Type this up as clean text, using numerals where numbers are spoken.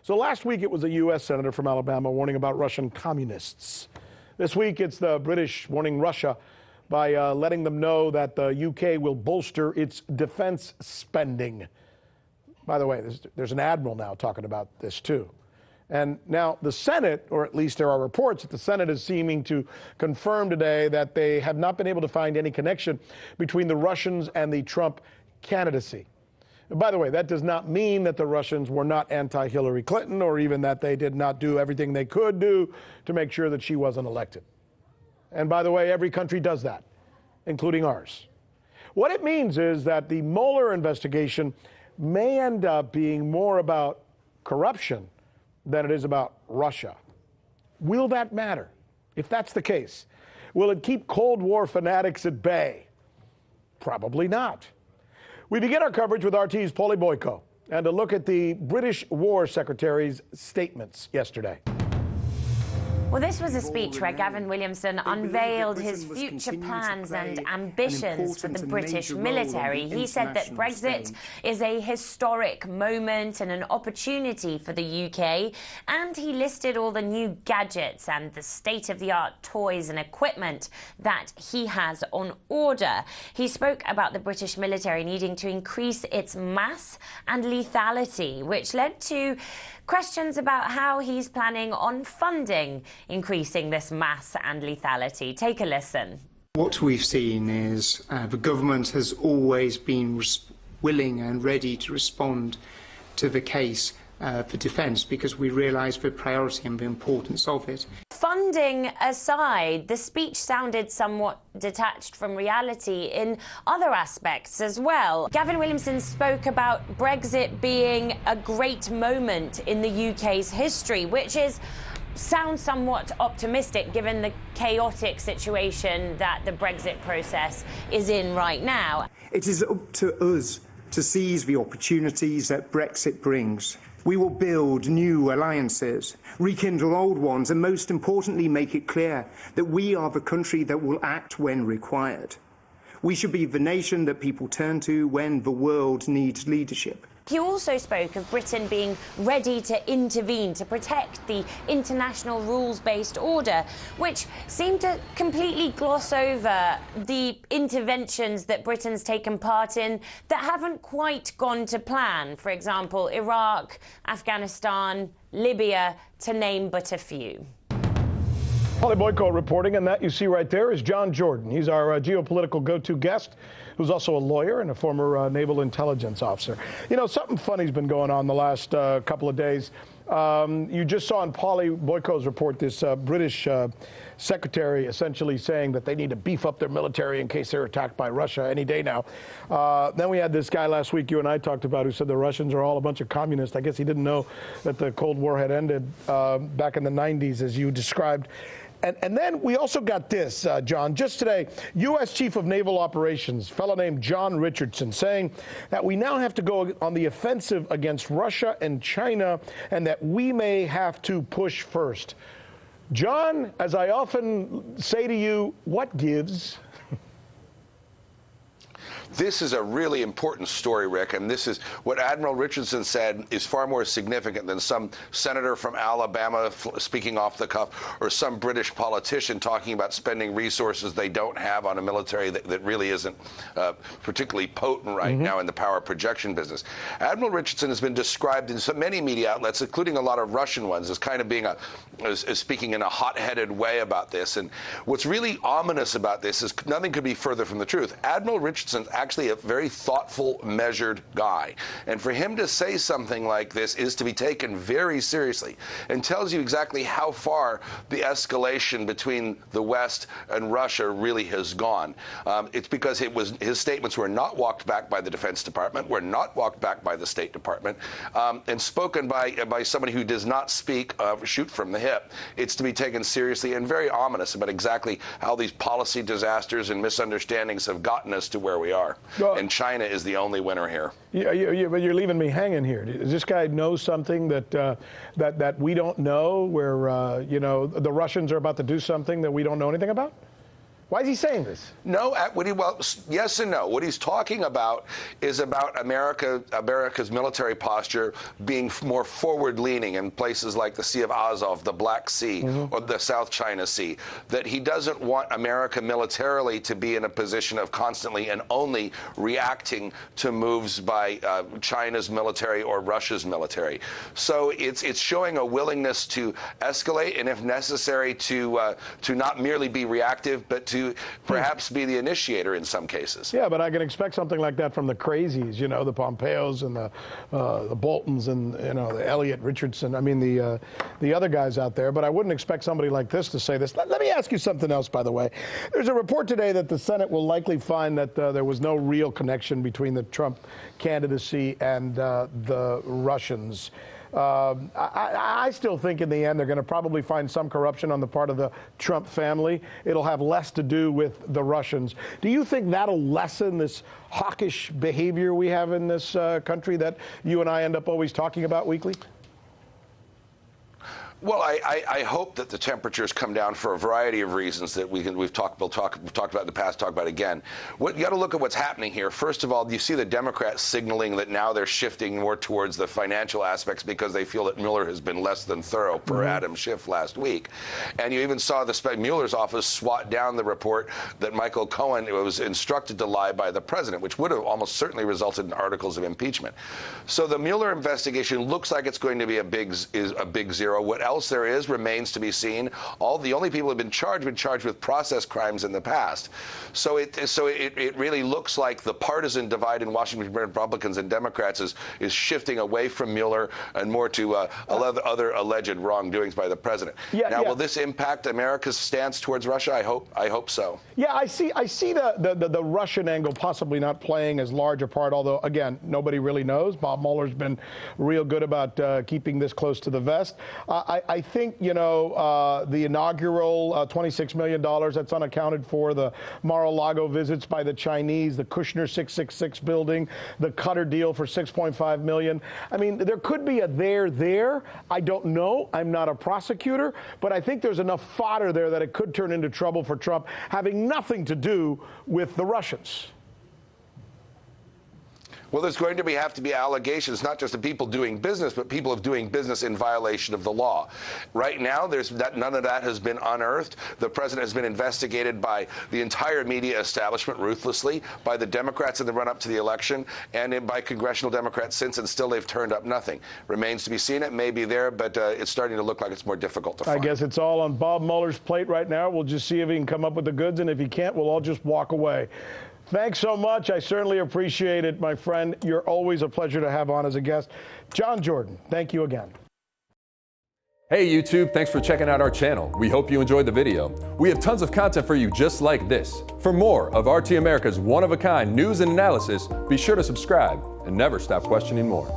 So last week it was a U.S. senator from Alabama warning about Russian communists. This week it's the British warning Russia by letting them know that the UK will bolster its defense spending. By the way, there's an admiral now talking about this too. And now the Senate, or at least there are reports that the Senate is seeming to confirm today that they have not been able to find any connection between the Russians and the Trump candidacy. By the way, that does not mean that the Russians were not anti-Hillary Clinton or even that they did not do everything they could do to make sure that she wasn't elected. And by the way, every country does that, including ours. What it means is that the Mueller investigation may end up being more about corruption than it is about Russia. Will that matter? If that's the case, will it keep Cold War fanatics at bay? Probably not. We begin our coverage with RT's Polly Boiko and a look at the British War Secretary's statements yesterday. Well, this was a speech where Gavin Williamson unveiled his future plans and ambitions for the British military. He said that Brexit is a historic moment and an opportunity for the UK, and he listed all the new gadgets and the state-of-the-art toys and equipment that he has on order. He spoke about the British military needing to increase its mass and lethality, which led to questions about how he's planning on funding increasing this mass and lethality. Take a listen. What we've seen is the government has always been willing and ready to respond to the case for defence because we realise the priority and the importance of it. Funding aside, the speech sounded somewhat detached from reality in other aspects as well. Gavin Williamson spoke about Brexit being a great moment in the UK's history, which sounds somewhat optimistic given the chaotic situation that the Brexit process is in right now. It is up to us to seize the opportunities that Brexit brings. We will build new alliances, rekindle old ones, and most importantly, make it clear that we are the country that will act when required. We should be the nation that people turn to when the world needs leadership. He also spoke of Britain being ready to intervene to protect the international rules-based order, which seemed to completely gloss over the interventions that Britain's taken part in that haven't quite gone to plan. For example, Iraq, Afghanistan, Libya, to name but a few. Polly Boiko reporting, and that you see right there is John Jordan. He's our geopolitical go-to guest, who's also a lawyer and a former naval intelligence officer. You know, something funny's been going on the last couple of days. You just saw in Polly Boiko's report this British secretary essentially saying that they need to beef up their military in case they're attacked by Russia any day now. Then we had this guy last week you and I talked about who said the Russians are all a bunch of communists. I guess he didn't know that the Cold War had ended back in the 90s, as you described. And then we also got this, John, just today, U.S. Chief of Naval Operations, a fellow named John Richardson, saying that we now have to go on the offensive against Russia and China and that we may have to push first. John, as I often say to you, what gives? This is a really important story, Rick, and this is what Admiral Richardson said is far more significant than some senator from Alabama speaking off the cuff or some British politician talking about spending resources they don't have on a military that really isn't particularly potent right now in the power projection business. Admiral Richardson has been described in so many media outlets, including a lot of Russian ones, as kind of being as speaking in a hot-headed way about this. And what's really ominous about this is nothing could be further from the truth. Admiral Richardson's actually a very thoughtful, measured guy. And for him to say something like this is to be taken very seriously and tells you exactly how far the escalation between the West and Russia really has gone. It's because his statements were not walked back by the Defense Department, were not walked back by the State Department, and spoken by somebody who does not speak shoot from the hip. It's to be taken seriously and very ominous about exactly how these policy disasters and misunderstandings have gotten us to where we are. Well, and China is the only winner here. Yeah, but you're leaving me hanging here. Does this guy know something that that we don't know? Where you know, the Russians are about to do something that we don't know anything about? Why is he saying this? No, well, yes and no. What he's talking about is about America's military posture being more forward-leaning in places like the Sea of Azov, the Black Sea, or the South China Sea. That he doesn't want America militarily to be in a position of constantly and only reacting to moves by China's military or Russia's military. So it's showing a willingness to escalate, and if necessary, to not merely be reactive, but to perhaps be the initiator in some cases. Yeah, but I can expect something like that from the crazies, you know, the Pompeos and the Boltons and, you know, the Elliot Richardson. I mean, the other guys out there. But I wouldn't expect somebody like this to say this. Let me ask you something else, by the way. There's a report today that the Senate will likely find that there was no real connection between the Trump candidacy and the Russians. I still think in the end they're going to probably find some corruption on the part of the Trump family. It'll have less to do with the Russians. Do you think that'll lessen this hawkish behavior we have in this country that you and I end up always talking about weekly? Well, I hope that the temperatures come down for a variety of reasons that we've talked about in the past, talk about again. You got to look at what's happening here. First of all, you see the Democrats signaling that now they're shifting more towards the financial aspects because they feel that Mueller has been less than thorough, per Adam Schiff last week. And you even saw Mueller's office swat down the report that Michael Cohen was instructed to lie by the president, which would have almost certainly resulted in articles of impeachment. So the Mueller investigation looks like it's going to be a big zero. What else there is remains to be seen. The only people who have been charged with process crimes in the past. So it really looks like the partisan divide in Washington between Republicans and Democrats is shifting away from Mueller and more to other alleged wrongdoings by the president. Will this impact America's stance towards Russia? I hope so. Yeah, I see the Russian angle possibly not playing as large a part, although again nobody really knows. Bob Mueller's been real good about keeping this close to the vest. I think, you know, the inaugural $26 million that's unaccounted for, the Mar-a-Lago visits by the Chinese, the Kushner 666 building, the Qatar deal for $6.5 million. I mean, there could be a there. I don't know. I'm not a prosecutor, but I think there's enough fodder there that it could turn into trouble for Trump, having nothing to do with the Russians. Well, there's going to have to be allegations, not just of people doing business, but people of doing business in violation of the law. Right now, none of that has been unearthed. The president has been investigated by the entire media establishment ruthlessly, by the Democrats in the run-up to the election, and by congressional Democrats since, and still they've turned up nothing. Remains to be seen. It may be there, but it's starting to look like it's more difficult to find. I guess it's all on Bob Mueller's plate right now. We'll just see if he can come up with the goods, and if he can't, we'll all just walk away. Thanks so much. I certainly appreciate it, my friend. You're always a pleasure to have on as a guest. John Jordan, thank you again. Hey YouTube, thanks for checking out our channel. We hope you enjoyed the video. We have tons of content for you just like this. For more of RT America's one-of-a-kind news and analysis, be sure to subscribe and never stop questioning more.